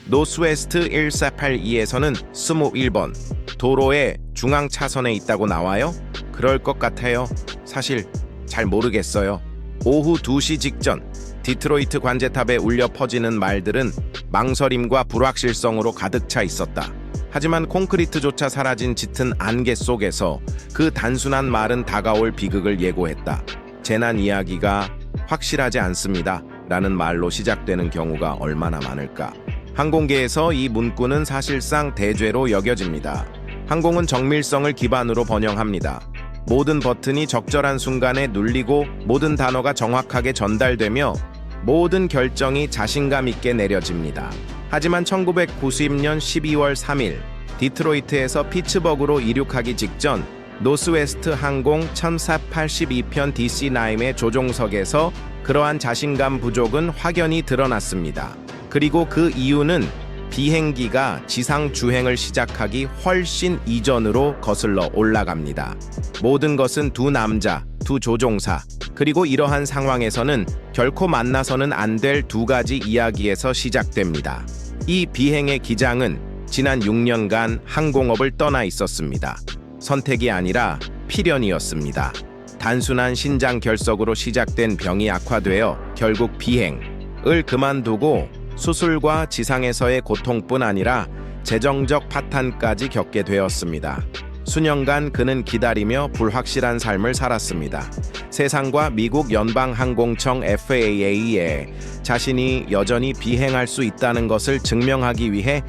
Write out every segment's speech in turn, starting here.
노스웨스트 1482에서는 21번 도로의 중앙 차선에 있다고 나와요? 그럴 것 같아요. 사실 잘 모르겠어요. 오후 2시 직전 디트로이트 관제탑에 울려 퍼지는 말들은 망설임과 불확실성으로 가득 차 있었다. 하지만 콘크리트조차 사라진 짙은 안개 속에서 그 단순한 말은 다가올 비극을 예고했다. 재난 이야기가 확실하지 않습니다. 라는 말로 시작되는 경우가 얼마나 많을까. 항공계에서 이 문구는 사실상 대죄로 여겨집니다. 항공은 정밀성을 기반으로 번영합니다. 모든 버튼이 적절한 순간에 눌리고 모든 단어가 정확하게 전달되며 모든 결정이 자신감 있게 내려집니다. 하지만 1990년 12월 3일 디트로이트에서 피츠버그로 이륙하기 직전 노스웨스트 항공 1482편 DC-9의 조종석에서 그러한 자신감 부족은 확연히 드러났습니다. 그리고 그 이유는 비행기가 지상 주행을 시작하기 훨씬 이전으로 거슬러 올라갑니다. 모든 것은 두 남자, 두 조종사, 그리고 이러한 상황에서는 결코 만나서는 안 될 두 가지 이야기에서 시작됩니다. 이 비행의 기장은 지난 6년간 항공업을 떠나 있었습니다. 선택이 아니라 필연이었습니다. 단순한 신장 결석으로 시작된 병이 악화되어 결국 비행을 그만두고 수술과 지상에서의 고통뿐 아니라 재정적 파탄까지 겪게 되었습니다. 수년간 그는 기다리며 불확실한 삶을 살았습니다. 세상과 미국 연방항공청 FAA에 자신이 여전히 비행할 수 있다는 것을 증명하기 위해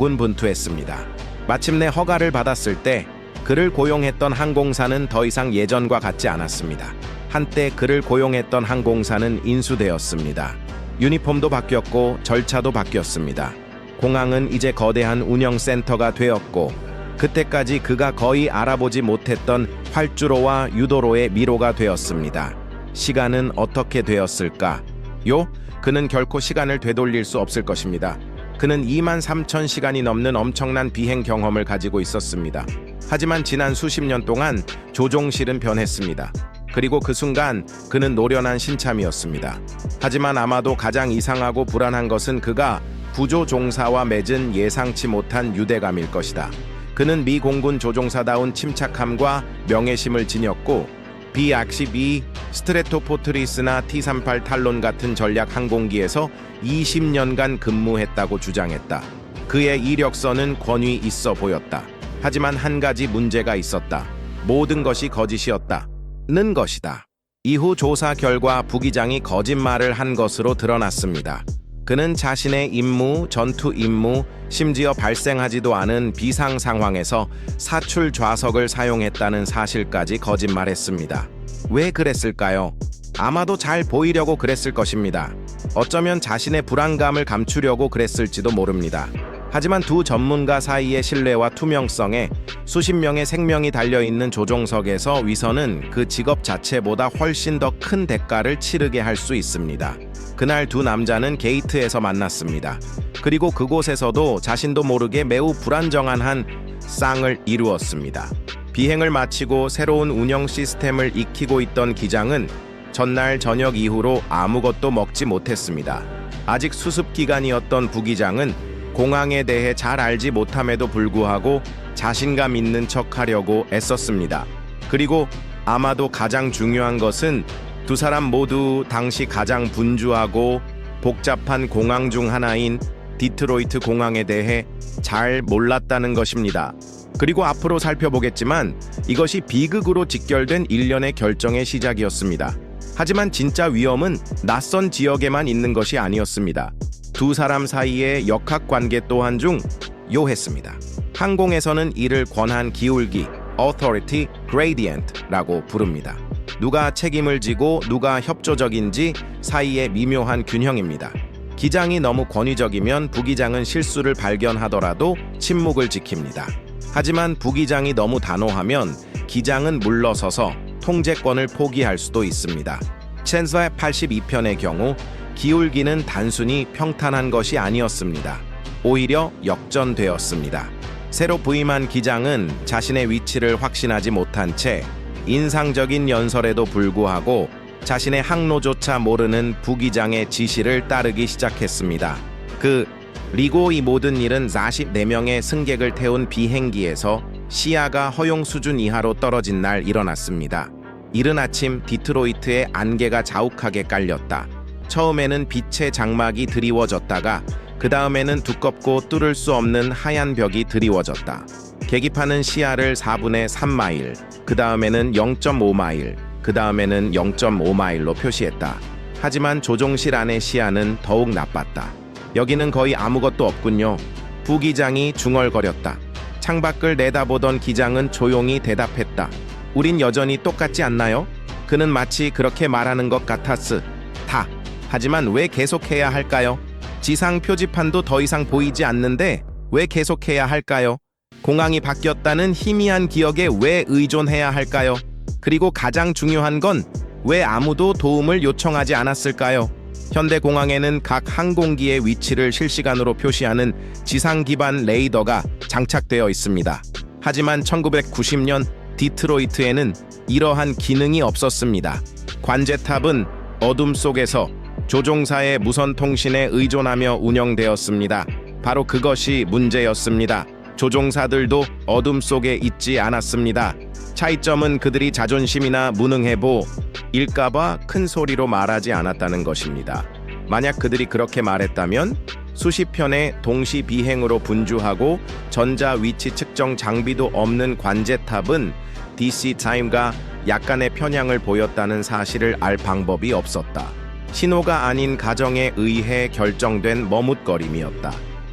고군분투했습니다. 마침내 허가를 받았을 때 그를 고용했던 항공사는 더 이상 예전과 같지 않았습니다. 한때 그를 고용했던 항공사는 인수되었습니다. 유니폼도 바뀌었고 절차도 바뀌었습니다. 공항은 이제 거대한 운영센터가 되었고 그때까지 그가 거의 알아보지 못했던 활주로와 유도로의 미로가 되었습니다. 시간은 어떻게 되었을까요? 그는 결코 시간을 되돌릴 수 없을 것입니다. 그는 23,000시간이 넘는 엄청난 비행 경험을 가지고 있었습니다. 하지만 지난 수십 년 동안 조종실은 변했습니다. 그리고 그 순간 그는 노련한 신참이었습니다. 하지만 아마도 가장 이상하고 불안한 것은 그가 부조종사와 맺은 예상치 못한 유대감일 것이다. 그는 미 공군 조종사다운 침착함과 명예심을 지녔고 B-82, 스트레토포트리스나 T-38 탈론 같은 전략 항공기에서 20년간 근무했다고 주장했다. 그의 이력서는 권위 있어 보였다. 하지만 한 가지 문제가 있었다. 모든 것이 거짓이었다는 것이다. 이후 조사 결과 부기장이 거짓말을 한 것으로 드러났습니다. 그는 자신의 임무, 전투 임무, 심지어 발생하지도 않은 비상 상황에서 사출 좌석을 사용했다는 사실까지 거짓말했습니다. 왜 그랬을까요? 아마도 잘 보이려고 그랬을 것입니다. 어쩌면 자신의 불안감을 감추려고 그랬을지도 모릅니다. 하지만 두 전문가 사이의 신뢰와 투명성에 수십 명의 생명이 달려있는 조종석에서 위선은 그 직업 자체보다 훨씬 더 큰 대가를 치르게 할 수 있습니다. 그날 두 남자는 게이트에서 만났습니다. 그리고 그곳에서도 자신도 모르게 매우 불안정한 한 쌍을 이루었습니다. 비행을 마치고 새로운 운영 시스템을 익히고 있던 기장은 전날 저녁 이후로 아무것도 먹지 못했습니다. 아직 수습 기간이었던 부기장은 공항에 대해 잘 알지 못함에도 불구하고 자신감 있는 척하려고 애썼습니다. 그리고 아마도 가장 중요한 것은 두 사람 모두 당시 가장 분주하고 복잡한 공항 중 하나인 디트로이트 공항에 대해 잘 몰랐다는 것입니다. 그리고 앞으로 살펴보겠지만 이것이 비극으로 직결된 일련의 결정의 시작이었습니다. 하지만 진짜 위험은 낯선 지역에만 있는 것이 아니었습니다. 두 사람 사이의 역학관계 또한 중요했습니다. 항공에서는 이를 권한 기울기, authority gradient라고 부릅니다. 누가 책임을 지고 누가 협조적인지 사이의 미묘한 균형입니다. 기장이 너무 권위적이면 부기장은 실수를 발견하더라도 침묵을 지킵니다. 하지만 부기장이 너무 단호하면 기장은 물러서서 통제권을 포기할 수도 있습니다. 1482편의 경우 기울기는 단순히 평탄한 것이 아니었습니다. 오히려 역전되었습니다. 새로 부임한 기장은 자신의 위치를 확신하지 못한 채 인상적인 연설에도 불구하고 자신의 항로조차 모르는 부기장의 지시를 따르기 시작했습니다. 그 그리고 이 모든 일은 44명의 승객을 태운 비행기에서 시야가 허용 수준 이하로 떨어진 날 일어났습니다. 이른 아침 디트로이트의 안개가 자욱하게 깔렸다. 처음에는 빛의 장막이 드리워졌다가 그 다음에는 두껍고 뚫을 수 없는 하얀 벽이 드리워졌다. 계기판은 시야를 4분의 3마일, 그 다음에는 0.5마일, 그 다음에는 0.5마일로 표시했다. 하지만 조종실 안의 시야는 더욱 나빴다. 여기는 거의 아무것도 없군요. 부기장이 중얼거렸다. 창밖을 내다보던 기장은 조용히 대답했다. 우린 여전히 똑같지 않나요? 그는 마치 그렇게 말하는 것 같았으. 다. 하지만 왜 계속해야 할까요? 지상 표지판도 더 이상 보이지 않는데 왜 계속해야 할까요? 공항이 바뀌었다는 희미한 기억에 왜 의존해야 할까요? 그리고 가장 중요한 건 왜 아무도 도움을 요청하지 않았을까요? 현대공항에는 각 항공기의 위치를 실시간으로 표시하는 지상 기반 레이더가 장착되어 있습니다. 하지만 1990년 디트로이트에는 이러한 기능이 없었습니다. 관제탑은 어둠 속에서 조종사의 무선 통신에 의존하며 운영되었습니다. 바로 그것이 문제였습니다. 조종사들도 어둠 속에 있지 않았습니다. 차이점은 그들이 자존심이나 무능해보 일까봐 큰 소리로 말하지 않았다는 것입니다. 만약 그들이 그렇게 말했다면 수십 편의 동시 비행으로 분주하고 전자 위치 측정 장비도 없는 관제탑은 DC 타임과 약간의 편향을 보였다는 사실을 알 방법이 없었다. 신호가 아닌 가정에 의해 결정된 머뭇거림이었다.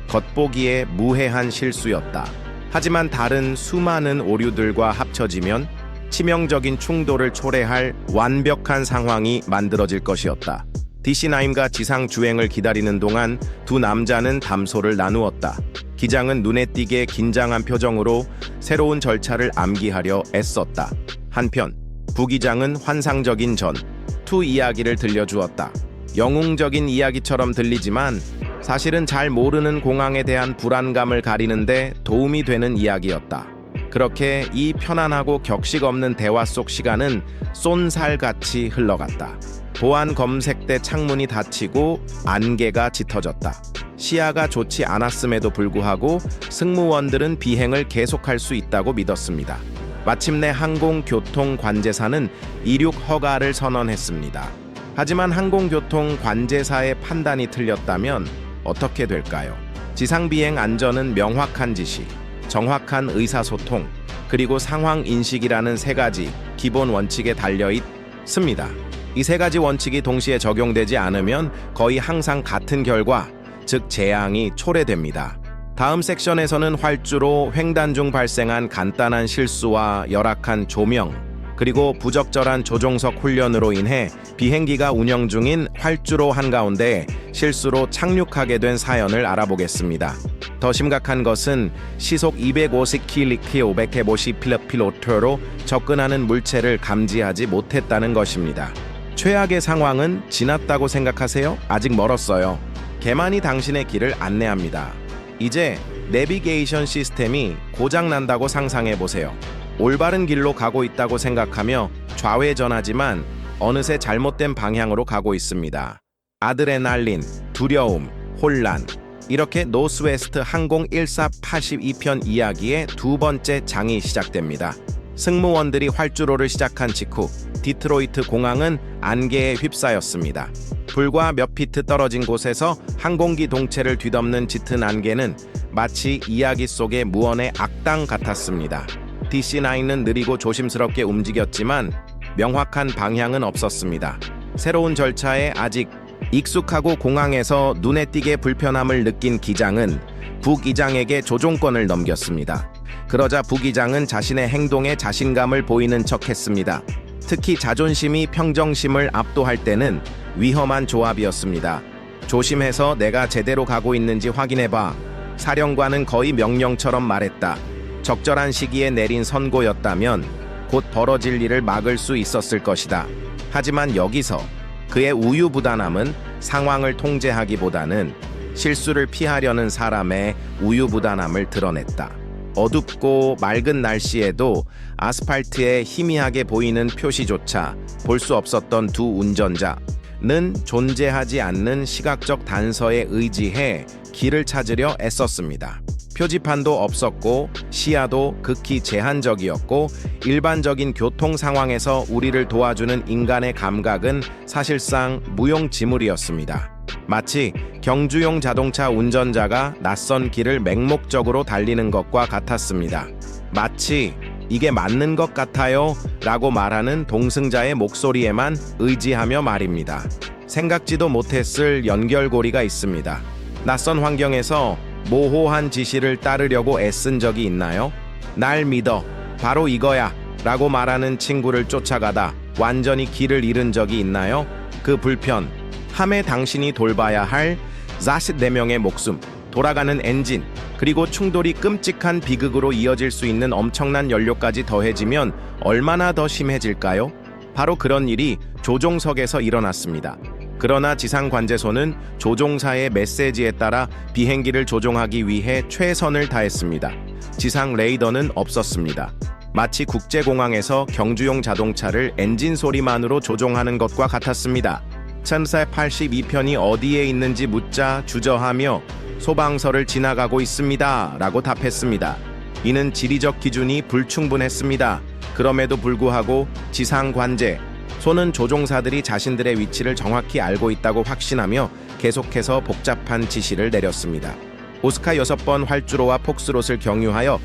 겉보기에 무해한 실수였다. 하지만 다른 수많은 오류들과 합쳐지면 치명적인 충돌을 초래할 완벽한 상황이 만들어질 것이었다. DC9과 지상 주행을 기다리는 동안 두 남자는 담소를 나누었다. 기장은 눈에 띄게 긴장한 표정으로 새로운 절차를 암기하려 애썼다. 한편 부기장은 환상적인 전투 이야기를 들려주었다. 영웅적인 이야기처럼 들리지만 사실은 잘 모르는 공항에 대한 불안감을 가리는데 도움이 되는 이야기였다. 그렇게 이 편안하고 격식 없는 대화 속 시간은 쏜살같이 흘러갔다. 보안 검색대 창문이 닫히고 안개가 짙어졌다. 시야가 좋지 않았음에도 불구하고 승무원들은 비행을 계속할 수 있다고 믿었습니다. 마침내 항공교통관제사는 이륙 허가를 선언했습니다. 하지만 항공교통관제사의 판단이 틀렸다면 어떻게 될까요? 지상비행 안전은 명확한 지시, 정확한 의사소통, 그리고 상황 인식이라는 세 가지 기본 원칙에 달려 있습니다. 이 세 가지 원칙이 동시에 적용되지 않으면 거의 항상 같은 결과, 즉 재앙이 초래됩니다. 다음 섹션에서는 활주로 횡단 중 발생한 간단한 실수와 열악한 조명, 그리고 부적절한 조종석 훈련으로 인해 비행기가 운영 중인 활주로 한가운데 실수로 착륙하게 된 사연을 알아보겠습니다. 더 심각한 것은 시속 250km 550km로 접근하는 물체를 감지하지 못했다는 것입니다. 최악의 상황은 지났다고 생각하세요? 아직 멀었어요. 개만이 당신의 길을 안내합니다. 이제 내비게이션 시스템이 고장난다고 상상해보세요. 올바른 길로 가고 있다고 생각하며 좌회전하지만 어느새 잘못된 방향으로 가고 있습니다. 아드레날린, 두려움, 혼란. 이렇게 노스웨스트 항공 1482편 이야기의 두 번째 장이 시작됩니다. 승무원들이 활주로를 시작한 직후 디트로이트 공항은 안개에 휩싸였습니다. 불과 몇 피트 떨어진 곳에서 항공기 동체를 뒤덮는 짙은 안개는 마치 이야기 속의 무언의 악당 같았습니다. DC9은 느리고 조심스럽게 움직였지만 명확한 방향은 없었습니다. 새로운 절차에 아직 익숙하고 공항에서 눈에 띄게 불편함을 느낀 기장은 부기장에게 조종권을 넘겼습니다. 그러자 부기장은 자신의 행동에 자신감을 보이는 척했습니다. 특히 자존심이 평정심을 압도할 때는 위험한 조합이었습니다. 조심해서 내가 제대로 가고 있는지 확인해봐. 사령관은 거의 명령처럼 말했다. 적절한 시기에 내린 선고였다면 곧 벌어질 일을 막을 수 있었을 것이다. 하지만 여기서 그의 우유부단함은 상황을 통제하기보다는 실수를 피하려는 사람의 우유부단함을 드러냈다. 어둡고 맑은 날씨에도 아스팔트에 희미하게 보이는 표시조차 볼 수 없었던 두 운전자. 는 존재하지 않는 시각적 단서에 의지해 길을 찾으려 애썼습니다. 표지판도 없었고 시야도 극히 제한적이었고 일반적인 교통 상황에서 우리를 도와주는 인간의 감각은 사실상 무용지물이었습니다. 마치 경주용 자동차 운전자가 낯선 길을 맹목적으로 달리는 것과 같았습니다. 마치 이게 맞는 것 같아요 라고 말하는 동승자의 목소리에만 의지하며 말입니다. 생각지도 못했을 연결고리가 있습니다. 낯선 환경에서 모호한 지시를 따르려고 애쓴 적이 있나요? 날 믿어, 바로 이거야 라고 말하는 친구를 쫓아가다 완전히 길을 잃은 적이 있나요? 그 불편, 함에 당신이 돌봐야 할 44명의 목숨, 돌아가는 엔진, 그리고 충돌이 끔찍한 비극으로 이어질 수 있는 엄청난 연료까지 더해지면 얼마나 더 심해질까요? 바로 그런 일이 조종석에서 일어났습니다. 그러나 지상관제소는 조종사의 메시지에 따라 비행기를 조종하기 위해 최선을 다했습니다. 지상 레이더는 없었습니다. 마치 국제공항에서 경주용 자동차를 엔진 소리만으로 조종하는 것과 같았습니다. 참사 82편이 어디에 있는지 묻자 주저하며 소방서를 지나가고 있습니다 라고 답했습니다. 이는 지리적 기준이 불충분했습니다. 그럼에도 불구하고 지상관제 소는 조종사들이 자신들의 위치를 정확히 알고 있다고 확신하며 계속해서 복잡한 지시를 내렸습니다. 오스카 6번 활주로와 폭스롯을 경유하여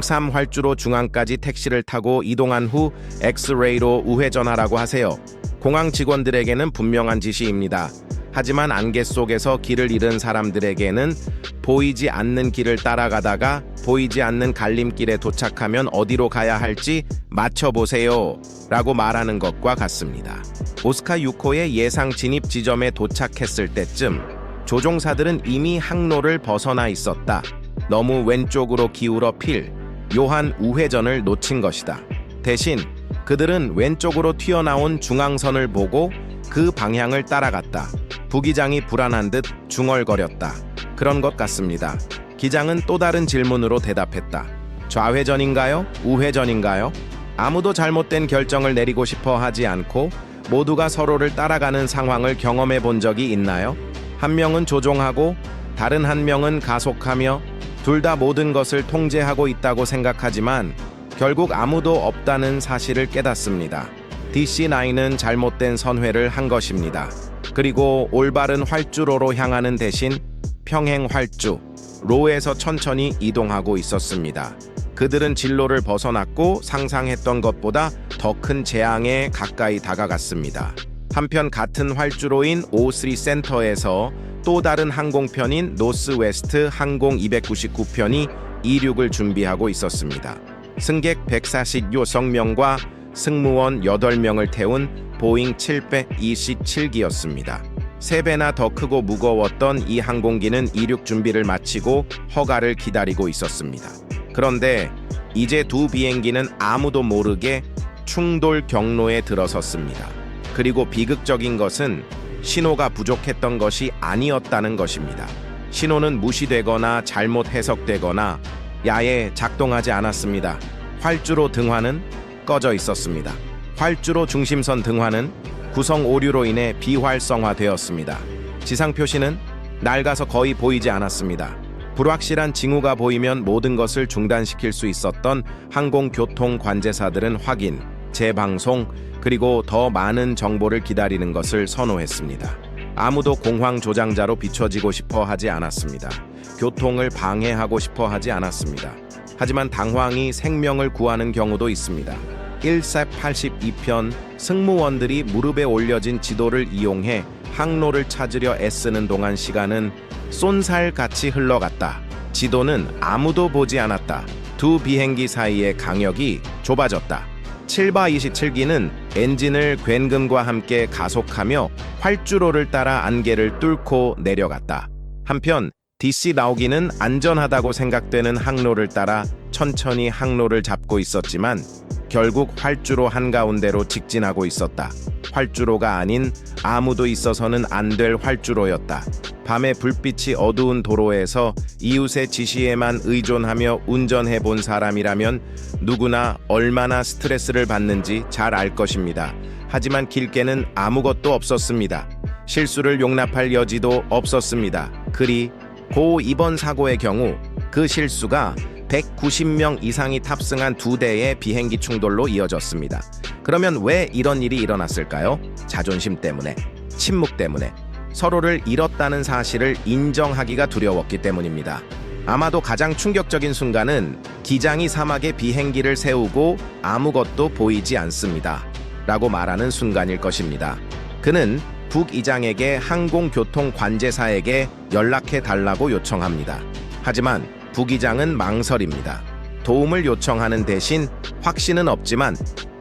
03 활주로 중앙까지 택시를 타고 이동한 후 엑스레이로 우회전하라고 하세요. 공항 직원들에게는 분명한 지시입니다. 하지만 안개 속에서 길을 잃은 사람들에게는 보이지 않는 길을 따라가다가 보이지 않는 갈림길에 도착하면 어디로 가야 할지 맞춰보세요 라고 말하는 것과 같습니다. 오스카 6호의 예상 진입 지점에 도착했을 때쯤 조종사들은 이미 항로를 벗어나 있었다. 너무 왼쪽으로 기울어 필요한 우회전을 놓친 것이다. 대신 그들은 왼쪽으로 튀어나온 중앙선을 보고 그 방향을 따라갔다. 부기장이 불안한 듯 중얼거렸다. 그런 것 같습니다. 기장은 또 다른 질문으로 대답했다. 좌회전인가요? 우회전인가요? 아무도 잘못된 결정을 내리고 싶어 하지 않고 모두가 서로를 따라가는 상황을 경험해 본 적이 있나요? 한 명은 조종하고 다른 한 명은 가속하며 둘 다 모든 것을 통제하고 있다고 생각하지만 결국 아무도 없다는 사실을 깨닫습니다. DC9은 잘못된 선회를 한 것입니다. 그리고 올바른 활주로로 향하는 대신 평행 활주, 로에서 천천히 이동하고 있었습니다. 그들은 진로를 벗어났고 상상했던 것보다 더 큰 재앙에 가까이 다가갔습니다. 한편 같은 활주로인 O3 센터에서 또 다른 항공편인 노스웨스트 항공 299편이 이륙을 준비하고 있었습니다. 승객 146명과 승무원 8명을 태운 보잉 727기였습니다. 3배나 더 크고 무거웠던 이 항공기는 이륙 준비를 마치고 허가를 기다리고 있었습니다. 그런데 이제 두 비행기는 아무도 모르게 충돌 경로에 들어섰습니다. 그리고 비극적인 것은 신호가 부족했던 것이 아니었다는 것입니다. 신호는 무시되거나 잘못 해석되거나 아예 작동하지 않았습니다. 활주로 등화는 꺼져 있었습니다. 활주로 중심선 등화는 구성 오류로 인해 비활성화되었습니다. 지상 표시는 낡아서 거의 보이지 않았습니다. 불확실한 징후가 보이면 모든 것을 중단시킬 수 있었던 항공교통 관제사들은 확인, 재방송, 그리고 더 많은 정보를 기다리는 것을 선호했습니다. 아무도 공황 조장자로 비춰지고 싶어 하지 않았습니다. 교통을 방해하고 싶어 하지 않았습니다. 하지만 당황이 생명을 구하는 경우도 있습니다. 182편 승무원들이 무릎에 올려진 지도를 이용해 항로를 찾으려 애쓰는 동안 시간은 쏜살같이 흘러갔다. 지도는 아무도 보지 않았다. 두 비행기 사이의 강역이 좁아졌다. 7바 27기는 엔진을 굉금과 함께 가속하며 활주로를 따라 안개를 뚫고 내려갔다. 한편 DC 나오기는 안전하다고 생각되는 항로를 따라 천천히 항로를 잡고 있었지만 결국 활주로 한가운데로 직진하고 있었다. 활주로가 아닌 아무도 있어서는 안 될 활주로였다. 밤에 불빛이 어두운 도로에서 이웃의 지시에만 의존하며 운전해 본 사람이라면 누구나 얼마나 스트레스를 받는지 잘 알 것입니다. 하지만 길게는 아무것도 없었습니다. 실수를 용납할 여지도 없었습니다. 그리고 이번 사고의 경우 그 실수가 190명 이상이 탑승한 2대의 비행기 충돌로 이어졌습니다. 그러면 왜 이런 일이 일어났을까요? 자존심 때문에, 침묵 때문에, 서로를 잃었다는 사실을 인정하기가 두려웠기 때문입니다. 아마도 가장 충격적인 순간은 기장이 사막에 비행기를 세우고 아무것도 보이지 않습니다 라고 말하는 순간일 것입니다. 그는 북이장에게 항공교통 관제사에게 연락해 달라고 요청합니다. 하지만 북이장은 망설입니다. 도움을 요청하는 대신 확신은 없지만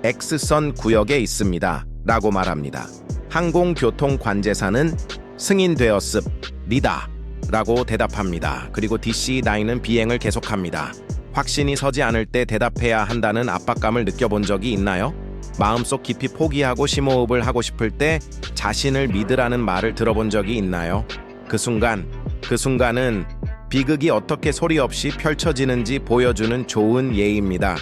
X선 구역에 있습니다 라고 말합니다. 항공교통 관제사는 승인되었습니다 라고 대답합니다. 그리고 DC-9은 비행을 계속합니다. 확신이 서지 않을 때 대답해야 한다는 압박감을 느껴본 적이 있나요? 마음속 깊이 포기하고 심호흡을 하고 싶을 때 자신을 믿으라는 말을 들어본 적이 있나요? 그 순간은 비극이 어떻게 소리 없이 펼쳐지는지 보여주는 좋은 예입니다.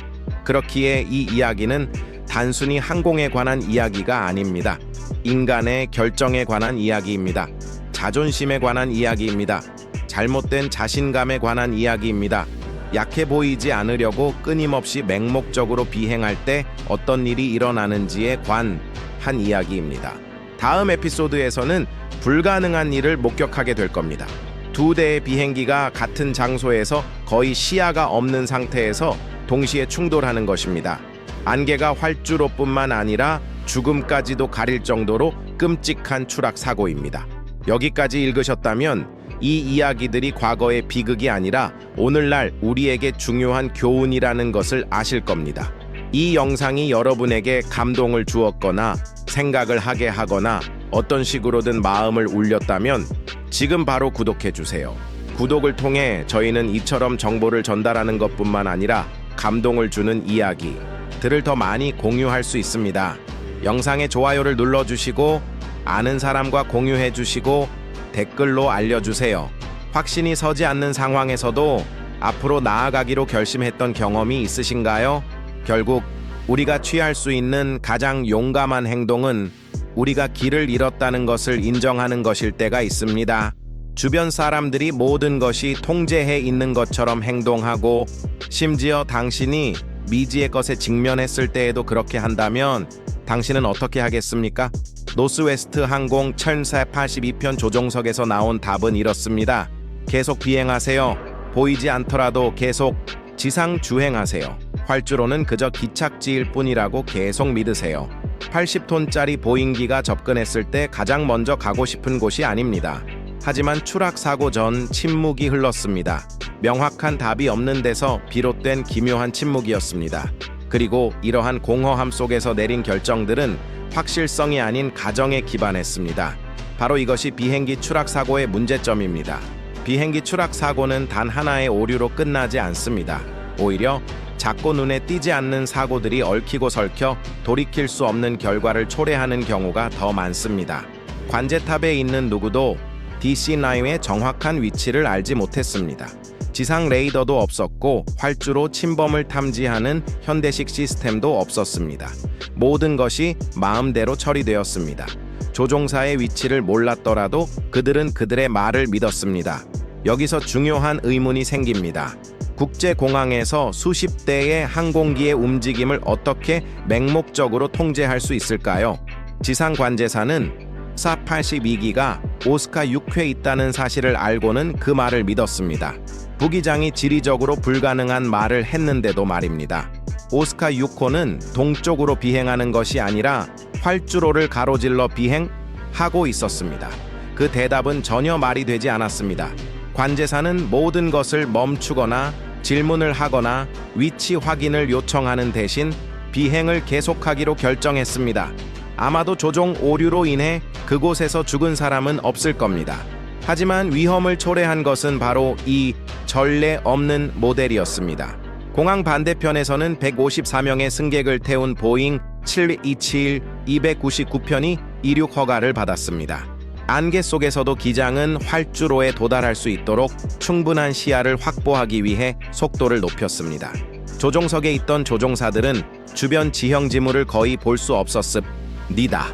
그렇기에 이 이야기는 단순히 항공에 관한 이야기가 아닙니다. 인간의 결정에 관한 이야기입니다. 자존심에 관한 이야기입니다. 잘못된 자신감에 관한 이야기입니다. 약해 보이지 않으려고 끊임없이 맹목적으로 비행할 때 어떤 일이 일어나는지에 관한 이야기입니다. 다음 에피소드에서는 불가능한 일을 목격하게 될 겁니다. 2대의 비행기가 같은 장소에서 거의 시야가 없는 상태에서 동시에 충돌하는 것입니다. 안개가 활주로뿐만 아니라 죽음까지도 가릴 정도로 끔찍한 추락 사고입니다. 여기까지 읽으셨다면 이 이야기들이 과거의 비극이 아니라 오늘날 우리에게 중요한 교훈이라는 것을 아실 겁니다. 이 영상이 여러분에게 감동을 주었거나 생각을 하게 하거나 어떤 식으로든 마음을 울렸다면 지금 바로 구독해주세요. 구독을 통해 저희는 이처럼 정보를 전달하는 것뿐만 아니라 감동을 주는 이야기들을 더 많이 공유할 수 있습니다. 영상에 좋아요를 눌러주시고 아는 사람과 공유해주시고 댓글로 알려주세요. 확신이 서지 않는 상황에서도 앞으로 나아가기로 결심했던 경험이 있으신가요? 결국 우리가 취할 수 있는 가장 용감한 행동은 우리가 길을 잃었다는 것을 인정하는 것일 때가 있습니다. 주변 사람들이 모든 것이 통제해 있는 것처럼 행동하고 심지어 당신이 미지의 것에 직면했을 때에도 그렇게 한다면 당신은 어떻게 하겠습니까? 노스웨스트 항공 1482편 조종석에서 나온 답은 이렇습니다. 계속 비행하세요. 보이지 않더라도 계속 지상 주행하세요. 활주로는 그저 기착지일 뿐이라고 계속 믿으세요. 80톤짜리 보잉기가 접근했을 때 가장 먼저 가고 싶은 곳이 아닙니다. 하지만 추락 사고 전 침묵이 흘렀습니다. 명확한 답이 없는 데서 비롯된 기묘한 침묵이었습니다. 그리고 이러한 공허함 속에서 내린 결정들은 확실성이 아닌 가정에 기반했습니다. 바로 이것이 비행기 추락 사고의 문제점입니다. 비행기 추락 사고는 단 하나의 오류로 끝나지 않습니다. 오히려 작고 눈에 띄지 않는 사고들이 얽히고 설켜 돌이킬 수 없는 결과를 초래하는 경우가 더 많습니다. 관제탑에 있는 누구도 DC-9의 정확한 위치를 알지 못했습니다. 지상 레이더도 없었고 활주로 침범을 탐지하는 현대식 시스템도 없었습니다. 모든 것이 마음대로 처리되었습니다. 조종사의 위치를 몰랐더라도 그들은 그들의 말을 믿었습니다. 여기서 중요한 의문이 생깁니다. 국제공항에서 수십 대의 항공기의 움직임을 어떻게 맹목적으로 통제할 수 있을까요? 지상관제사는 사82기가 오스카 6회 있다는 사실을 알고는 그 말을 믿었습니다. 부기장이 지리적으로 불가능한 말을 했는데도 말입니다. 오스카 6호는 동쪽으로 비행하는 것이 아니라 활주로를 가로질러 비행하고 있었습니다. 그 대답은 전혀 말이 되지 않았습니다. 관제사는 모든 것을 멈추거나 질문을 하거나 위치 확인을 요청하는 대신 비행을 계속하기로 결정했습니다. 아마도 조종 오류로 인해 그곳에서 죽은 사람은 없을 겁니다. 하지만 위험을 초래한 것은 바로 이 전례 없는 모델이었습니다. 공항 반대편에서는 154명의 승객을 태운 보잉 727-299편이 이륙 허가를 받았습니다. 안개 속에서도 기장은 활주로에 도달할 수 있도록 충분한 시야를 확보하기 위해 속도를 높였습니다. 조종석에 있던 조종사들은 주변 지형 지물을 거의 볼 수 없었습니다.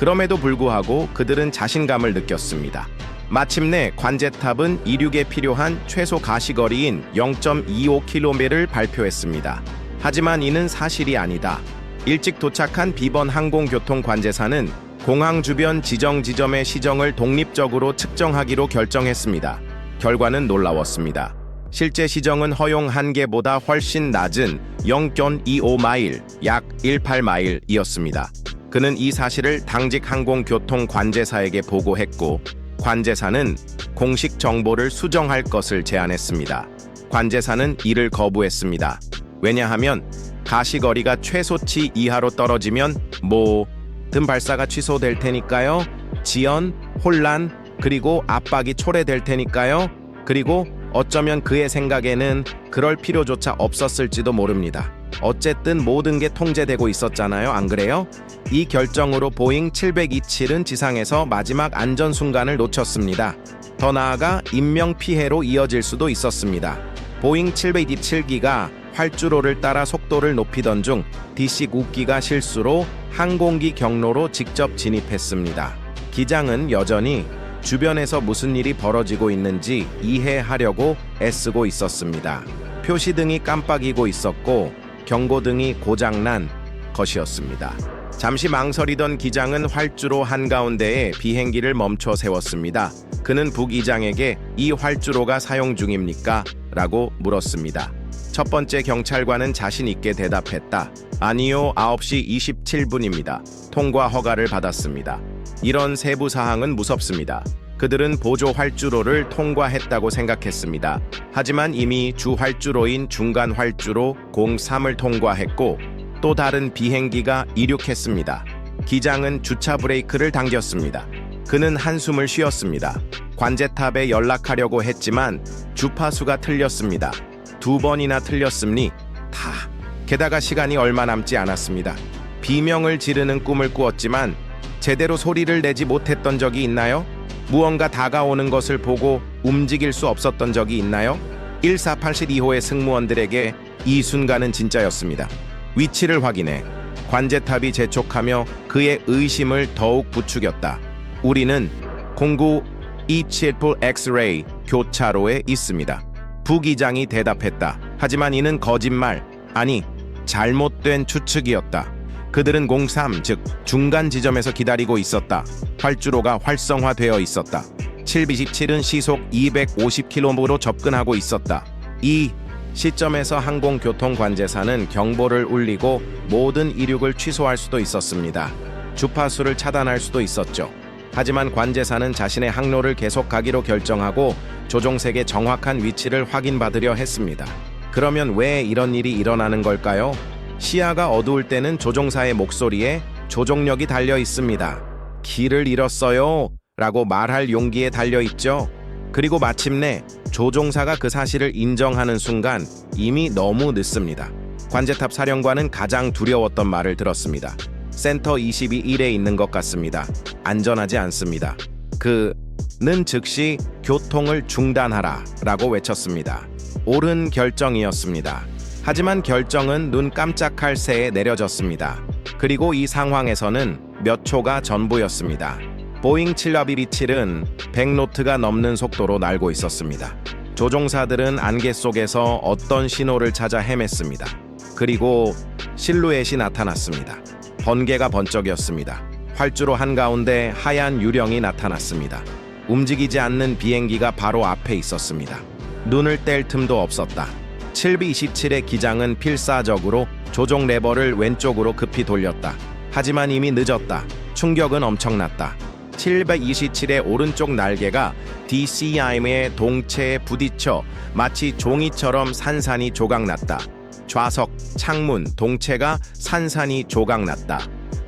그럼에도 불구하고 그들은 자신감을 느꼈습니다. 마침내 관제탑은 이륙에 필요한 최소 가시거리인 0.25km를 발표했습니다. 하지만 이는 사실이 아니다. 일찍 도착한 비번 항공교통 관제사는 공항 주변 지정 지점의 시정을 독립적으로 측정하기로 결정했습니다. 결과는 놀라웠습니다. 실제 시정은 허용 한계보다 훨씬 낮은 0.25마일, 약 18마일이었습니다. 그는 이 사실을 당직 항공교통 관제사에게 보고했고 관제사는 공식 정보를 수정할 것을 제안했습니다. 관제사는 이를 거부했습니다. 왜냐하면 가시거리가 최소치 이하로 떨어지면 모든 발사가 취소될 테니까요. 지연, 혼란, 그리고 압박이 초래될 테니까요. 그리고 어쩌면 그의 생각에는 그럴 필요조차 없었을지도 모릅니다. 어쨌든 모든 게 통제되고 있었잖아요. 안 그래요? 이 결정으로 보잉 727은 지상에서 마지막 안전 순간을 놓쳤습니다. 더 나아가 인명피해로 이어질 수도 있었습니다. 보잉 727기가 활주로를 따라 속도를 높이던 중 DC-9기가 실수로 항공기 경로로 직접 진입했습니다. 기장은 여전히 주변에서 무슨 일이 벌어지고 있는지 이해하려고 애쓰고 있었습니다. 표시등이 깜빡이고 있었고 경고등이 고장난 것이었습니다. 잠시 망설이던 기장은 활주로 한가운데에 비행기를 멈춰 세웠습니다. 그는 부기장에게 이 활주로가 사용 중입니까? 라고 물었습니다. 첫 번째 경찰관은 자신 있게 대답했다. 아니요, 9시 27분입니다. 통과 허가를 받았습니다. 이런 세부 사항은 무섭습니다. 그들은 보조 활주로를 통과했다고 생각했습니다. 하지만 이미 주 활주로인 중간 활주로 03을 통과했고 또 다른 비행기가 이륙했습니다. 기장은 주차 브레이크를 당겼습니다. 그는 한숨을 쉬었습니다. 관제탑에 연락하려고 했지만 주파수가 틀렸습니다. 2번이나 틀렸음니 다. 게다가 시간이 얼마 남지 않았습니다. 비명을 지르는 꿈을 꾸었지만 제대로 소리를 내지 못했던 적이 있나요? 무언가 다가오는 것을 보고 움직일 수 없었던 적이 있나요? 1482호의 승무원들에게 이 순간은 진짜였습니다. 위치를 확인해 관제탑이 재촉하며 그의 의심을 더욱 부추겼다. 우리는 0927 엑스레이 교차로에 있습니다. 부기장이 대답했다. 하지만 이는 거짓말, 아니 잘못된 추측이었다. 그들은 03, 즉 중간 지점에서 기다리고 있었다. 활주로가 활성화되어 있었다. 727은 시속 250km로 접근하고 있었다. 이 시점에서 항공교통관제사는 경보를 울리고 모든 이륙을 취소할 수도 있었습니다. 주파수를 차단할 수도 있었죠. 하지만 관제사는 자신의 항로를 계속 가기로 결정하고 조종색의 정확한 위치를 확인받으려 했습니다. 그러면 왜 이런 일이 일어나는 걸까요? 시야가 어두울 때는 조종사의 목소리에 조종력이 달려 있습니다. 길을 잃었어요 라고 말할 용기에 달려 있죠. 그리고 마침내 조종사가 그 사실을 인정하는 순간 이미 너무 늦습니다. 관제탑 사령관은 가장 두려웠던 말을 들었습니다. 센터 22일에 있는 것 같습니다. 안전하지 않습니다. 그는 즉시 교통을 중단하라 라고 외쳤습니다. 옳은 결정이었습니다. 하지만 결정은 눈 깜짝할 새에 내려졌습니다. 그리고 이 상황에서는 몇 초가 전부였습니다. 보잉 72127은 100노트가 넘는 속도로 날고 있었습니다. 조종사들은 안개 속에서 어떤 신호를 찾아 헤맸습니다. 그리고 실루엣이 나타났습니다. 번개가 번쩍였습니다. 활주로 한가운데 하얀 유령이 나타났습니다. 움직이지 않는 비행기가 바로 앞에 있었습니다. 눈을 뗄 틈도 없었다. 727의 기장은 필사적으로 조종 레버를 왼쪽으로 급히 돌렸다. 하지만 이미 늦었다. 충격은 엄청났다. 727의 오른쪽 날개가 DCIM의 동체에 부딪혀 마치 종이처럼 산산이 조각났다. 좌석, 창문, 동체가 산산이 조각났다.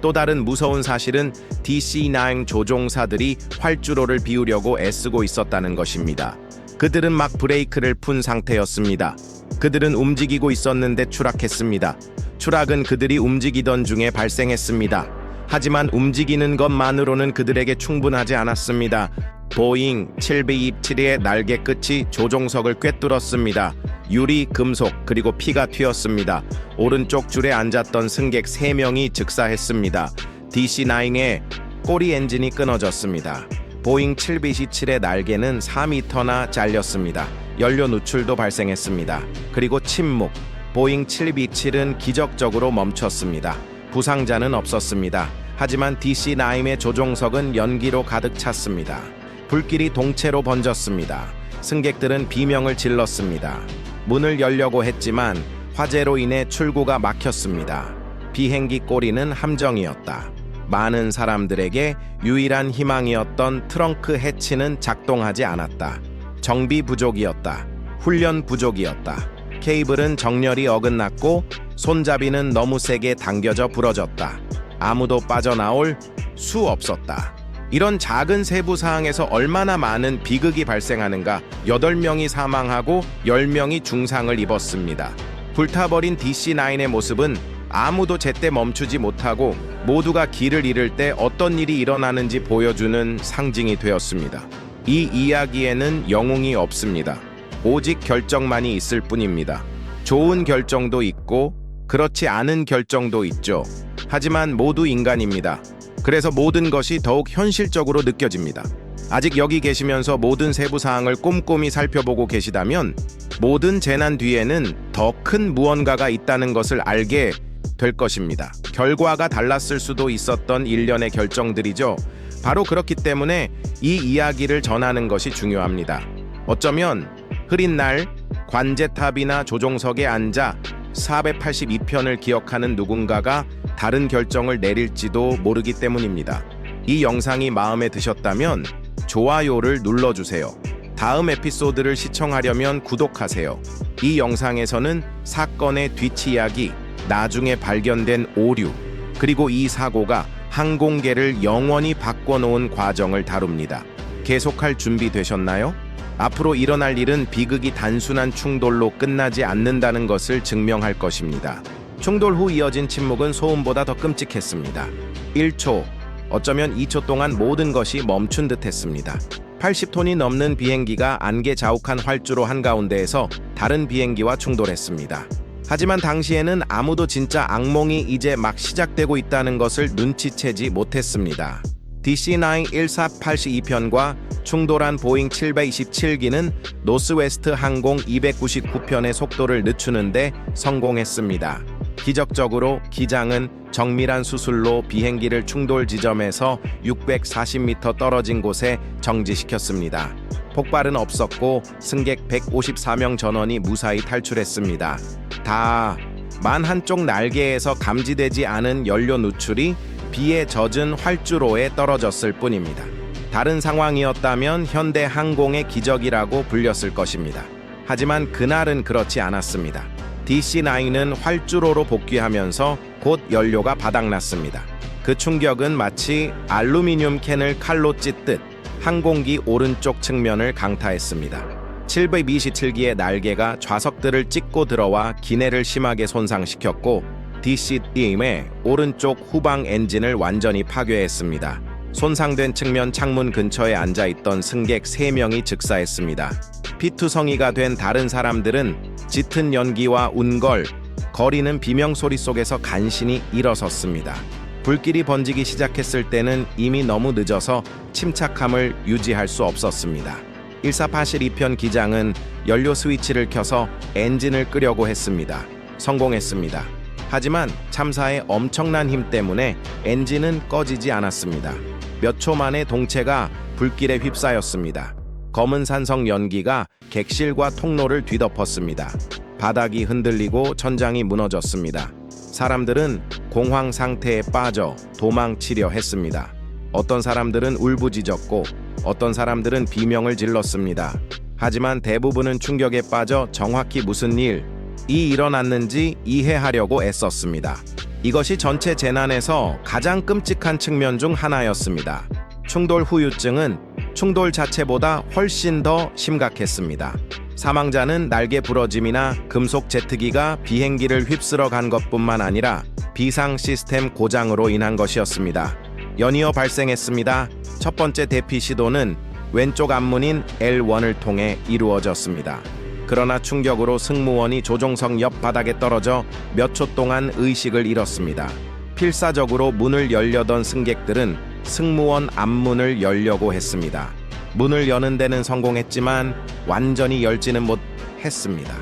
또 다른 무서운 사실은 DC-9 조종사들이 활주로를 비우려고 애쓰고 있었다는 것입니다. 그들은 막 브레이크를 푼 상태였습니다. 그들은 움직이고 있었는데 추락했습니다. 추락은 그들이 움직이던 중에 발생했습니다. 하지만 움직이는 것만으로는 그들에게 충분하지 않았습니다. 보잉 727의 날개 끝이 조종석을 꿰뚫었습니다. 유리, 금속, 그리고 피가 튀었습니다. 오른쪽 줄에 앉았던 승객 3명이 즉사했습니다. DC-9의 꼬리 엔진이 끊어졌습니다. 보잉 727의 날개는 4m나 잘렸습니다. 연료 누출도 발생했습니다. 그리고 침묵. 보잉 727은 기적적으로 멈췄습니다. 부상자는 없었습니다. 하지만 DC-9의 조종석은 연기로 가득 찼습니다. 불길이 동체로 번졌습니다. 승객들은 비명을 질렀습니다. 문을 열려고 했지만 화재로 인해 출구가 막혔습니다. 비행기 꼬리는 함정이었다. 많은 사람들에게 유일한 희망이었던 트렁크 해치는 작동하지 않았다. 정비 부족이었다. 훈련 부족이었다. 케이블은 정렬이 어긋났고 손잡이는 너무 세게 당겨져 부러졌다. 아무도 빠져나올 수 없었다. 이런 작은 세부 사항에서 얼마나 많은 비극이 발생하는가. 8명이 사망하고 10명이 중상을 입었습니다. 불타버린 DC-9의 모습은 아무도 제때 멈추지 못하고 모두가 길을 잃을 때 어떤 일이 일어나는지 보여주는 상징이 되었습니다. 이 이야기에는 영웅이 없습니다. 오직 결정만이 있을 뿐입니다. 좋은 결정도 있고 그렇지 않은 결정도 있죠. 하지만 모두 인간입니다. 그래서 모든 것이 더욱 현실적으로 느껴집니다. 아직 여기 계시면서 모든 세부 사항을 꼼꼼히 살펴보고 계시다면 모든 재난 뒤에는 더 큰 무언가가 있다는 것을 알게 될 것입니다. 결과가 달랐을 수도 있었던 일련의 결정들이죠. 바로 그렇기 때문에 이 이야기를 전하는 것이 중요합니다. 어쩌면 흐린 날 관제탑이나 조종석에 앉아 482편을 기억하는 누군가가 다른 결정을 내릴지도 모르기 때문입니다. 이 영상이 마음에 드셨다면 좋아요를 눌러주세요. 다음 에피소드를 시청하려면 구독하세요. 이 영상에서는 사건의 뒷이야기, 나중에 발견된 오류, 그리고 이 사고가 항공계를 영원히 바꿔놓은 과정을 다룹니다. 계속할 준비 되셨나요? 앞으로 일어날 일은 비극이 단순한 충돌로 끝나지 않는다는 것을 증명할 것입니다. 충돌 후 이어진 침묵은 소음보다 더 끔찍했습니다. 1초, 어쩌면 2초 동안 모든 것이 멈춘 듯 했습니다. 80톤이 넘는 비행기가 안개 자욱한 활주로 한가운데에서 다른 비행기와 충돌했습니다. 하지만 당시에는 아무도 진짜 악몽이 이제 막 시작되고 있다는 것을 눈치채지 못했습니다. DC-9 1482편과 충돌한 보잉 727기는 노스웨스트 항공 299편의 속도를 늦추는데 성공했습니다. 기적적으로 기장은 정밀한 수술로 비행기를 충돌 지점에서 640m 떨어진 곳에 정지시켰습니다. 폭발은 없었고 승객 154명 전원이 무사히 탈출했습니다. 다만 한쪽 날개에서 감지되지 않은 연료 누출이 비에 젖은 활주로에 떨어졌을 뿐입니다. 다른 상황이었다면 현대 항공의 기적이라고 불렸을 것입니다. 하지만 그날은 그렇지 않았습니다. DC-9은 활주로로 복귀하면서 곧 연료가 바닥났습니다. 그 충격은 마치 알루미늄 캔을 칼로 찢듯 항공기 오른쪽 측면을 강타했습니다. 727기의 날개가 좌석들을 찢고 들어와 기내를 심하게 손상시켰고 DC-9의 오른쪽 후방 엔진을 완전히 파괴했습니다. 손상된 측면 창문 근처에 앉아있던 승객 3명이 즉사했습니다. 피투성이가 된 다른 사람들은 짙은 연기와 운걸, 거리는 비명소리 속에서 간신히 일어섰습니다. 불길이 번지기 시작했을 때는 이미 너무 늦어서 침착함을 유지할 수 없었습니다. 1482편 기장은 연료 스위치를 켜서 엔진을 끄려고 했습니다. 성공했습니다. 하지만 참사의 엄청난 힘 때문에 엔진은 꺼지지 않았습니다. 몇 초 만에 동체가 불길에 휩싸였습니다. 검은 산성 연기가 객실과 통로를 뒤덮었습니다. 바닥이 흔들리고 천장이 무너졌습니다. 사람들은 공황 상태에 빠져 도망치려 했습니다. 어떤 사람들은 울부짖었고 어떤 사람들은 비명을 질렀습니다. 하지만 대부분은 충격에 빠져 정확히 무슨 일이 일어났는지 이해하려고 애썼습니다. 이것이 전체 재난에서 가장 끔찍한 측면 중 하나였습니다. 충돌 후유증은 충돌 자체보다 훨씬 더 심각했습니다. 사망자는 날개 부러짐이나 금속 제트기가 비행기를 휩쓸어 간 것뿐만 아니라 비상 시스템 고장으로 인한 것이었습니다. 연이어 발생했습니다. 첫 번째 대피 시도는 왼쪽 앞문인 L1을 통해 이루어졌습니다. 그러나 충격으로 승무원이 조종석 옆 바닥에 떨어져 몇 초 동안 의식을 잃었습니다. 필사적으로 문을 열려던 승객들은 승무원 앞문을 열려고 했습니다. 문을 여는 데는 성공했지만 완전히 열지는 못했습니다.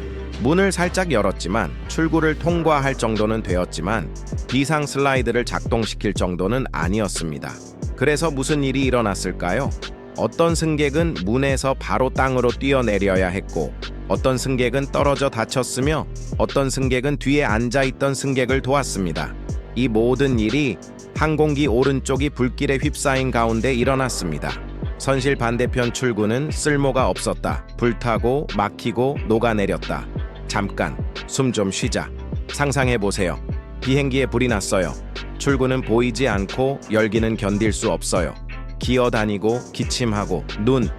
문을 살짝 열었지만 출구를 통과할 정도는 되었지만 비상 슬라이드를 작동시킬 정도는 아니었습니다. 그래서 무슨 일이 일어났을까요? 어떤 승객은 문에서 바로 땅으로 뛰어내려야 했고 어떤 승객은 떨어져 다쳤으며 어떤 승객은 뒤에 앉아있던 승객을 도왔습니다. 이 모든 일이 항공기 오른쪽이 불길에 휩싸인 가운데 일어났습니다. 선실 반대편 출구는 쓸모가 없었다. 불타고 막히고 녹아내렸다. 잠깐 숨 좀 쉬자. 상상해보세요. 비행기에 불이 났어요. 출구는 보이지 않고 열기는 견딜 수 없어요. 기어다니고 기침하고 눈,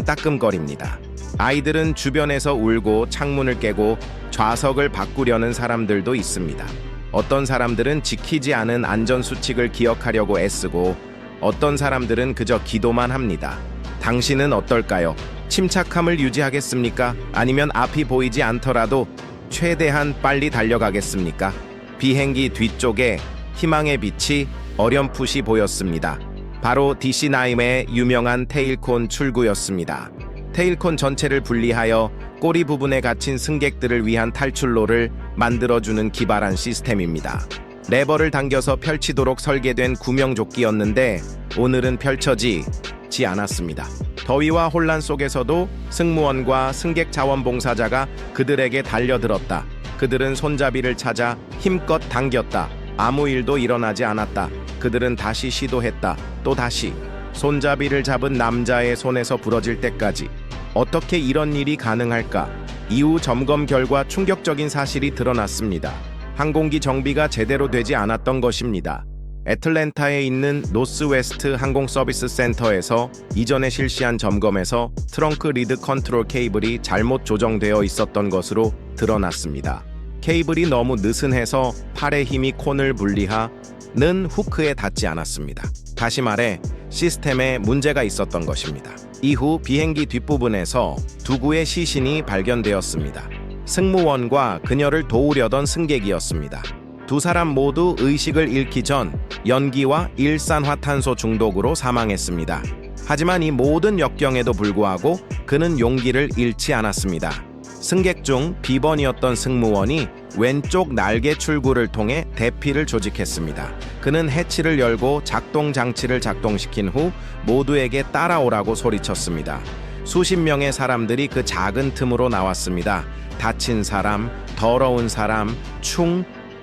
따끔거립니다. 아이들은 주변에서 울고 창문을 깨고 좌석을 바꾸려는 사람들도 있습니다. 어떤 사람들은 지키지 않은 안전수칙을 기억하려고 애쓰고 어떤 사람들은 그저 기도만 합니다. 당신은 어떨까요? 침착함을 유지하겠습니까? 아니면 앞이 보이지 않더라도 최대한 빨리 달려가겠습니까? 비행기 뒤쪽에 희망의 빛이 어렴풋이 보였습니다. 바로 DC9의 유명한 테일콘 출구였습니다. 테일콘 전체를 분리하여 꼬리 부분에 갇힌 승객들을 위한 탈출로를 만들어주는 기발한 시스템입니다. 레버를 당겨서 펼치도록 설계된 구명조끼였는데 오늘은 펼쳐지지 않았습니다. 더위와 혼란 속에서도 승무원과 승객 자원봉사자가 그들에게 달려들었다. 그들은 손잡이를 찾아 힘껏 당겼다. 아무 일도 일어나지 않았다. 그들은 다시 시도했다. 또 다시. 손잡이를 잡은 남자의 손에서 부러질 때까지. 어떻게 이런 일이 가능할까? 이후 점검 결과 충격적인 사실이 드러났습니다. 항공기 정비가 제대로 되지 않았던 것입니다. 애틀랜타에 있는 노스웨스트 항공서비스 센터에서 이전에 실시한 점검에서 트렁크 리드 컨트롤 케이블이 잘못 조정되어 있었던 것으로 드러났습니다. 케이블이 너무 느슨해서 팔의 힘이 콘을 분리하는 후크에 닿지 않았습니다. 다시 말해 시스템에 문제가 있었던 것입니다. 이후 비행기 뒷부분에서 두구의 시신이 발견되었습니다. 승무원과 그녀를 도우려던 승객이었습니다. 두 사람 모두 의식을 잃기 전 연기와 일산화탄소 중독으로 사망했습니다. 하지만 이 모든 역경에도 불구하고 그는 용기를 잃지 않았습니다. 승객 중 B번이었던 승무원이 왼쪽 날개 출구를 통해 대피를 조직했습니다. 그는 해치를 열고 작동 장치를 작동시킨 후 모두에게 따라오라고 소리쳤습니다. 수십 명의 사람들이 그 작은 틈으로 나왔습니다. 다친 사람, 더러운 사람,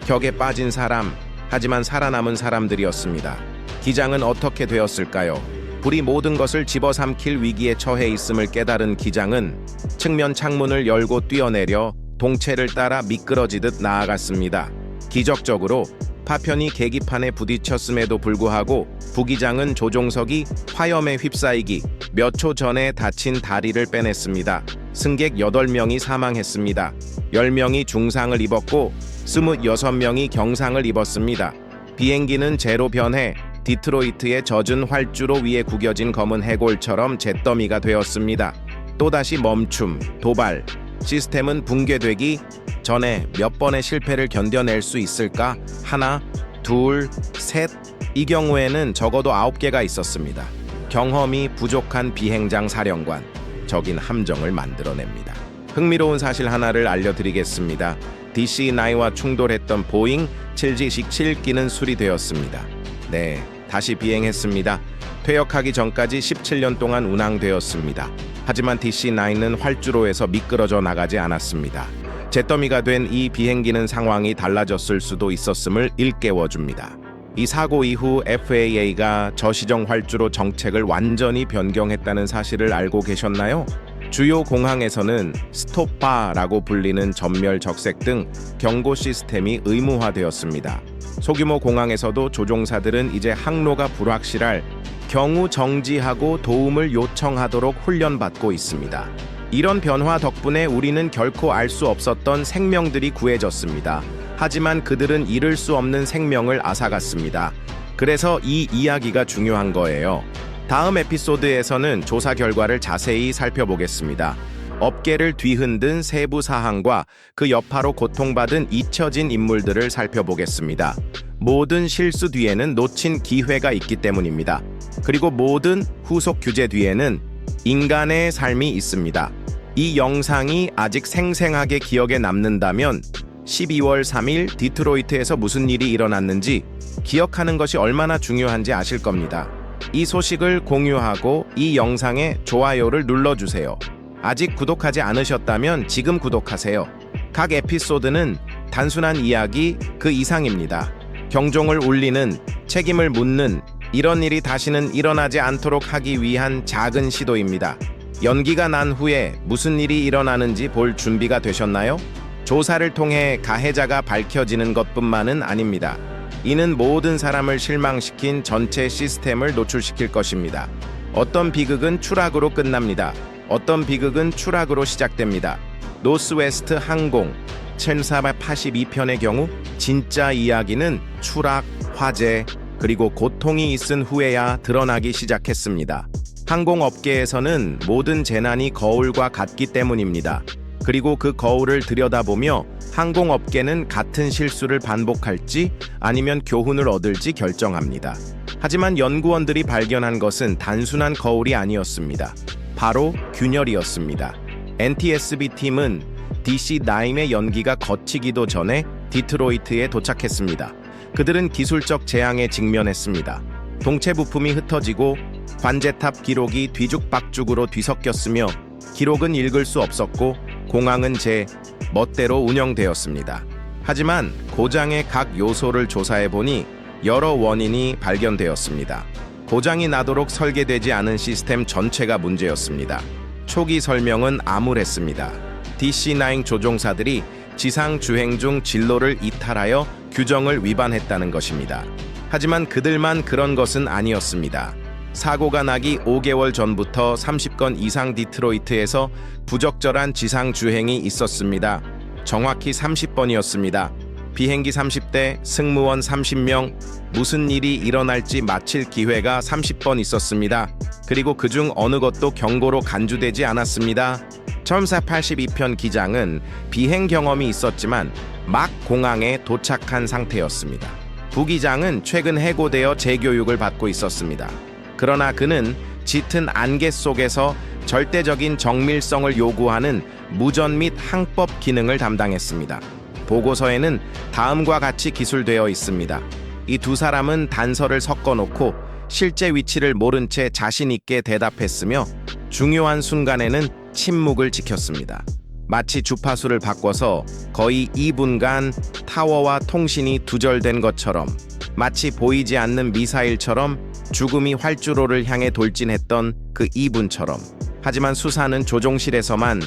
격에 빠진 사람, 하지만 살아남은 사람들이었습니다. 기장은 어떻게 되었을까요? 불이 모든 것을 집어삼킬 위기에 처해 있음을 깨달은 기장은 측면 창문을 열고 뛰어내려 동체를 따라 미끄러지듯 나아갔습니다. 기적적으로 파편이 계기판에 부딪혔음에도 불구하고 부기장은 조종석이 화염에 휩싸이기 몇 초 전에 다친 다리를 빼냈습니다. 승객 8명이 사망했습니다. 10명이 중상을 입었고 26명이 경상을 입었습니다. 비행기는 재로 변해 디트로이트의 젖은 활주로 위에 구겨진 검은 해골처럼 잿더미가 되었습니다. 또다시 멈춤, 도발, 시스템은 붕괴되기 전에 몇 번의 실패를 견뎌낼 수 있을까? 하나, 둘, 셋. 이 경우에는 적어도 9개가 있었습니다. 경험이 부족한 비행장 사령관, 적인 함정을 만들어냅니다. 흥미로운 사실 하나를 알려드리겠습니다. DC9와 충돌했던 보잉 777기는 수리되었습니다. 네, 다시 비행했습니다. 퇴역하기 전까지 17년 동안 운항되었습니다. 하지만 DC9은 활주로에서 미끄러져 나가지 않았습니다. 잿더미가 된 이 비행기는 상황이 달라졌을 수도 있었음을 일깨워줍니다. 이 사고 이후 FAA가 저시정 활주로 정책을 완전히 변경했다는 사실을 알고 계셨나요? 주요 공항에서는 스톱바라고 불리는 전멸 적색 등 경고 시스템이 의무화되었습니다. 소규모 공항에서도 조종사들은 이제 항로가 불확실할 경우 정지하고 도움을 요청하도록 훈련받고 있습니다. 이런 변화 덕분에 우리는 결코 알 수 없었던 생명들이 구해졌습니다. 하지만 그들은 잃을 수 없는 생명을 앗아갔습니다. 그래서 이 이야기가 중요한 거예요. 다음 에피소드에서는 조사 결과를 자세히 살펴보겠습니다. 업계를 뒤흔든 세부 사항과 그 여파로 고통받은 잊혀진 인물들을 살펴보겠습니다. 모든 실수 뒤에는 놓친 기회가 있기 때문입니다. 그리고 모든 후속 규제 뒤에는 인간의 삶이 있습니다. 이 영상이 아직 생생하게 기억에 남는다면 12월 3일 디트로이트에서 무슨 일이 일어났는지 기억하는 것이 얼마나 중요한지 아실 겁니다. 이 소식을 공유하고 이 영상에 좋아요를 눌러주세요. 아직 구독하지 않으셨다면 지금 구독하세요. 각 에피소드는 단순한 이야기 그 이상입니다. 경종을 울리는, 책임을 묻는 이런 일이 다시는 일어나지 않도록 하기 위한 작은 시도입니다. 연기가 난 후에 무슨 일이 일어나는지 볼 준비가 되셨나요? 조사를 통해 가해자가 밝혀지는 것뿐만은 아닙니다. 이는 모든 사람을 실망시킨 전체 시스템을 노출시킬 것입니다. 어떤 비극은 추락으로 끝납니다. 어떤 비극은 추락으로 시작됩니다. 노스웨스트 항공 1482편의 경우 진짜 이야기는 추락, 화재, 그리고 고통이 있은 후에야 드러나기 시작했습니다. 항공업계에서는 모든 재난이 거울과 같기 때문입니다. 그리고 그 거울을 들여다보며 항공업계는 같은 실수를 반복할지 아니면 교훈을 얻을지 결정합니다. 하지만 연구원들이 발견한 것은 단순한 거울이 아니었습니다. 바로 균열이었습니다. NTSB 팀은 DC-9의 연기가 거치기도 전에 디트로이트에 도착했습니다. 그들은 기술적 재앙에 직면했습니다. 동체 부품이 흩어지고 관제탑 기록이 뒤죽박죽으로 뒤섞였으며 기록은 읽을 수 없었고 공항은 제 멋대로 운영되었습니다. 하지만 고장의 각 요소를 조사해보니 여러 원인이 발견되었습니다. 고장이 나도록 설계되지 않은 시스템 전체가 문제였습니다. 초기 설명은 암울했습니다. DC-9 조종사들이 지상 주행 중 진로를 이탈하여 규정을 위반했다는 것입니다. 하지만 그들만 그런 것은 아니었습니다. 사고가 나기 5개월 전부터 30건 이상 디트로이트에서 부적절한 지상 주행이 있었습니다. 정확히 30번이었습니다. 비행기 30대, 승무원 30명, 무슨 일이 일어날지 맞힐 기회가 30번 있었습니다. 그리고 그중 어느 것도 경고로 간주되지 않았습니다. 1482편 기장은 비행 경험이 있었지만 막 공항에 도착한 상태였습니다. 부기장은 최근 해고되어 재교육을 받고 있었습니다. 그러나 그는 짙은 안개 속에서 절대적인 정밀성을 요구하는 무전 및 항법 기능을 담당했습니다. 보고서에는 다음과 같이 기술되어 있습니다. 이 두 사람은 단서를 섞어놓고 실제 위치를 모른 채 자신 있게 대답했으며 중요한 순간에는 침묵을 지켰습니다. 마치 주파수를 바꿔서 거의 2분간 타워와 통신이 두절된 것처럼, 마치 보이지 않는 미사일처럼 죽음이 활주로를 향해 돌진했던 그 2분처럼. 하지만 수사는 조종실에서만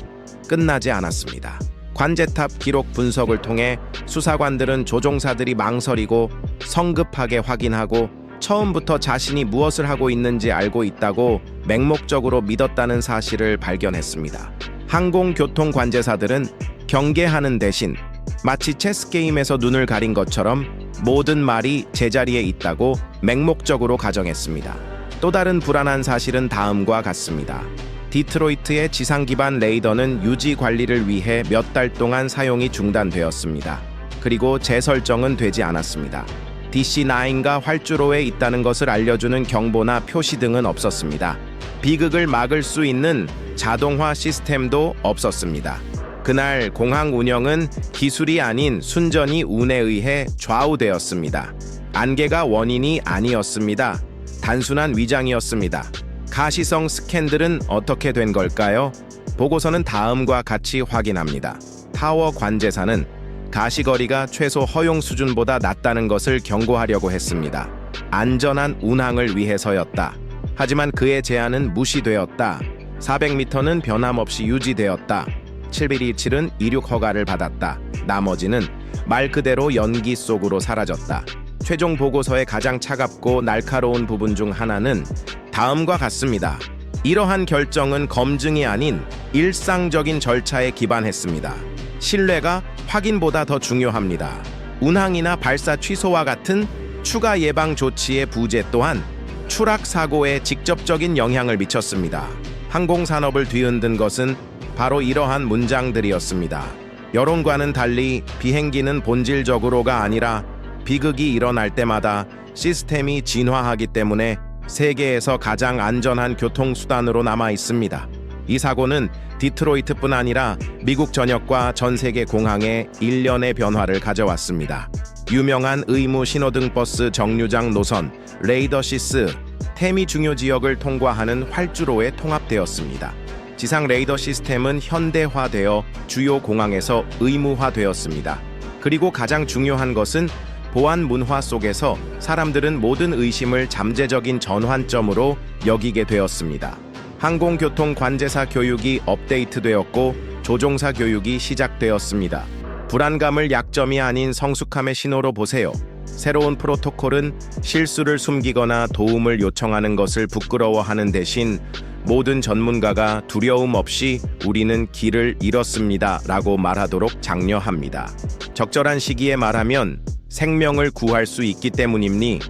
끝나지 않았습니다. 관제탑 기록 분석을 통해 수사관들은 조종사들이 망설이고 성급하게 확인하고 처음부터 자신이 무엇을 하고 있는지 알고 있다고 맹목적으로 믿었다는 사실을 발견했습니다. 항공교통 관제사들은 경계하는 대신 마치 체스게임에서 눈을 가린 것처럼 모든 말이 제자리에 있다고 맹목적으로 가정했습니다. 또 다른 불안한 사실은 다음과 같습니다. 디트로이트의 지상 기반 레이더는 유지 관리를 위해 몇 달 동안 사용이 중단되었습니다. 그리고 재설정은 되지 않았습니다. DC-9가 활주로에 있다는 것을 알려주는 경보나 표시 등은 없었습니다. 비극을 막을 수 있는 자동화 시스템도 없었습니다. 그날 공항 운영은 기술이 아닌 순전히 운에 의해 좌우되었습니다. 안개가 원인이 아니었습니다. 단순한 위장이었습니다. 가시성 스캔들은 어떻게 된 걸까요? 보고서는 다음과 같이 확인합니다. 타워 관제사는 가시거리가 최소 허용 수준보다 낮다는 것을 경고하려고 했습니다. 안전한 운항을 위해서였다. 하지만 그의 제안은 무시되었다. 400m는 변함없이 유지되었다. 727은 이륙 허가를 받았다. 나머지는 말 그대로 연기 속으로 사라졌다. 최종 보고서의 가장 차갑고 날카로운 부분 중 하나는 다음과 같습니다. 이러한 결정은 검증이 아닌 일상적인 절차에 기반했습니다. 신뢰가 확인보다 더 중요합니다. 운항이나 발사 취소와 같은 추가 예방 조치의 부재 또한 추락 사고에 직접적인 영향을 미쳤습니다. 항공산업을 뒤흔든 것은 바로 이러한 문장들이었습니다. 여론과는 달리 비행기는 본질적으로가 아니라 비극이 일어날 때마다 시스템이 진화하기 때문에 세계에서 가장 안전한 교통수단으로 남아 있습니다. 이 사고는 디트로이트뿐 아니라 미국 전역과 전 세계 공항에 일련의 변화를 가져왔습니다. 유명한 의무 신호등 버스 정류장 노선 레이더시스 테미 중요 지역을 통과하는 활주로에 통합되었습니다. 지상 레이더 시스템은 현대화되어 주요 공항에서 의무화되었습니다. 그리고 가장 중요한 것은 보안 문화 속에서 사람들은 모든 의심을 잠재적인 전환점으로 여기게 되었습니다. 항공교통 관제사 교육이 업데이트되었고 조종사 교육이 시작되었습니다. 불안감을 약점이 아닌 성숙함의 신호로 보세요. 새로운 프로토콜은 실수를 숨기거나 도움을 요청하는 것을 부끄러워하는 대신 모든 전문가가 두려움 없이 우리는 길을 잃었습니다 라고 말하도록 장려합니다. 적절한 시기에 말하면 생명을 구할 수 있기 때문입니다.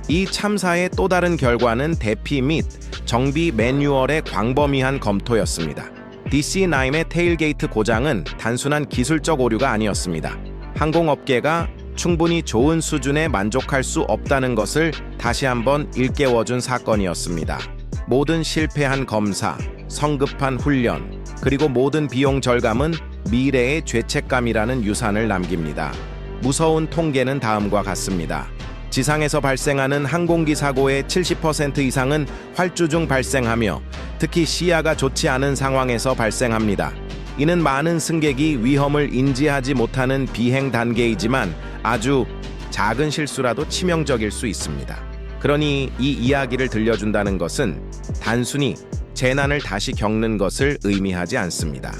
이 참사의 또 다른 결과는 대피 및 정비 매뉴얼의 광범위한 검토였습니다. DC-9의 테일게이트 고장은 단순한 기술적 오류가 아니었습니다. 항공업계가 충분히 좋은 수준에 만족할 수 없다는 것을 다시 한번 일깨워준 사건이었습니다. 모든 실패한 검사, 성급한 훈련, 그리고 모든 비용 절감은 미래의 죄책감이라는 유산을 남깁니다. 무서운 통계는 다음과 같습니다. 지상에서 발생하는 항공기 사고의 70% 이상은 활주 중 발생하며 특히 시야가 좋지 않은 상황에서 발생합니다. 이는 많은 승객이 위험을 인지하지 못하는 비행 단계이지만 아주 작은 실수라도 치명적일 수 있습니다. 그러니 이 이야기를 들려준다는 것은 단순히 재난을 다시 겪는 것을 의미하지 않습니다.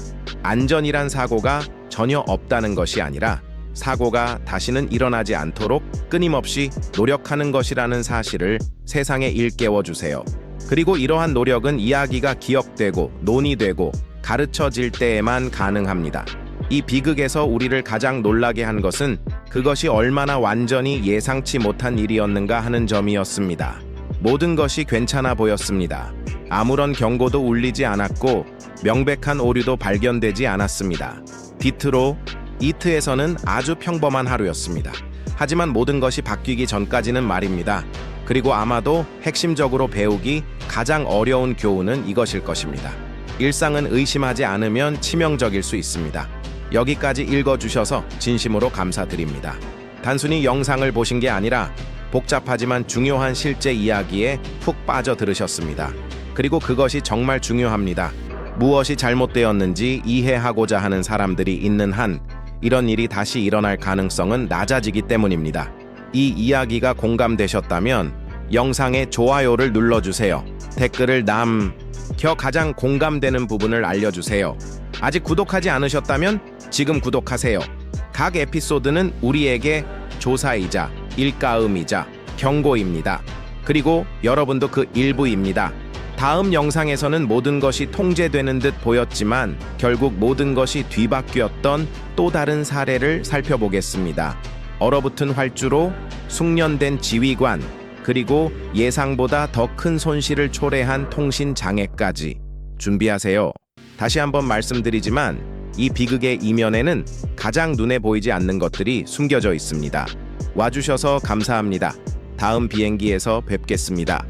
안전이란 사고가 전혀 없다는 것이 아니라 사고가 다시는 일어나지 않도록 끊임없이 노력하는 것이라는 사실을 세상에 일깨워 주세요. 그리고 이러한 노력은 이야기가 기억되고 논의되고 가르쳐질 때에만 가능합니다. 이 비극에서 우리를 가장 놀라게 한 것은 그것이 얼마나 완전히 예상치 못한 일이었는가 하는 점이었습니다. 모든 것이 괜찮아 보였습니다. 아무런 경고도 울리지 않았고 명백한 오류도 발견되지 않았습니다. 이트에서는 아주 평범한 하루였습니다. 하지만 모든 것이 바뀌기 전까지는 말입니다. 그리고 아마도 핵심적으로 배우기 가장 어려운 교훈은 이것일 것입니다. 일상은 의심하지 않으면 치명적일 수 있습니다. 여기까지 읽어주셔서 진심으로 감사드립니다. 단순히 영상을 보신 게 아니라 복잡하지만 중요한 실제 이야기에 푹 빠져 들으셨습니다. 그리고 그것이 정말 중요합니다. 무엇이 잘못되었는지 이해하고자 하는 사람들이 있는 한 이런 일이 다시 일어날 가능성은 낮아지기 때문입니다. 이 이야기가 공감되셨다면 영상에 좋아요를 눌러주세요. 댓글을 남겨 가장 공감되는 부분을 알려주세요. 아직 구독하지 않으셨다면 지금 구독하세요. 각 에피소드는 우리에게 조사이자 일가음이자 경고입니다. 그리고 여러분도 그 일부입니다. 다음 영상에서는 모든 것이 통제되는 듯 보였지만 결국 모든 것이 뒤바뀌었던 또 다른 사례를 살펴보겠습니다. 얼어붙은 활주로, 숙련된 지휘관, 그리고 예상보다 더 큰 손실을 초래한 통신 장애까지 준비하세요. 다시 한번 말씀드리지만 이 비극의 이면에는 가장 눈에 보이지 않는 것들이 숨겨져 있습니다. 와주셔서 감사합니다. 다음 비행기에서 뵙겠습니다.